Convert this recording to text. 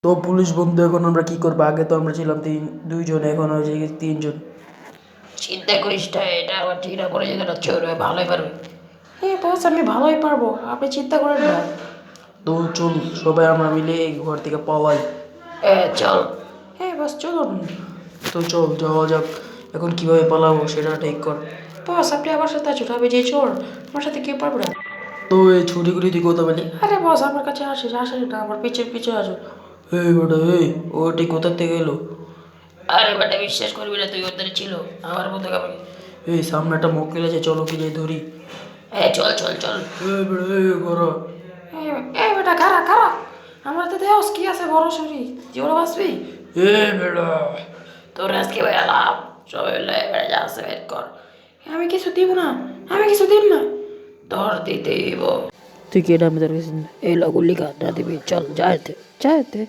তো পুলিশ বন্ধু, এখন আমরা কি করবো? আগে তো আমরা ছিলাম দুইজন, এখন হয়েছে কি তিনজন। চিন্তা করিস না, এটা আবার ঠিক না করে যেতে চোর ভালোই পারবে। হ্যাঁ বস, আমি ভালোই পারবো, আপনি চিন্তা করেন না। তো চল সবাই আমরা মিলে এই ঘর থেকে পালাই। চল। হ্যাঁ বস চলুন। তো চল যাওয়া যাক। এখন কিভাবে পালাবো সেটা ঠিক কর। বস আপনি আমার সাথে আছেন, আমি যে চোর, আমার সাথে কেউ পারবে না। তো এই ছুরি করে তুই কথা বলি। আরে বস আমার কাছে আসেন না, আমার পিছে পিছে আসুন। এই বেটা, এই ওটি কোথা থেকে এলো? আরে বেটা বিশ্বাস করবি না, তুই ওদের ছিল আমার মতো কাপড়। এই সামনে একটা মক্কেল আছে, চলো কি যাই ধরি। চল চল চল। এই বেটা, এই করা। এই বেটা খারা খারা, আমার তো দেওস কি আছে বড় শরীর, জীবনে বাঁচবি। এই বেটা, তোর আজকে বেলাম সবাই বেড়ে যাচ্ছে বের কর। আমি কিছু দিব না, আমি কিছু দিব না, তোর দিতে দিব। তুই কেটা আমি তোর কাছে? এই লগুলি কাটা দিবি, চল যাইতে যাইতে।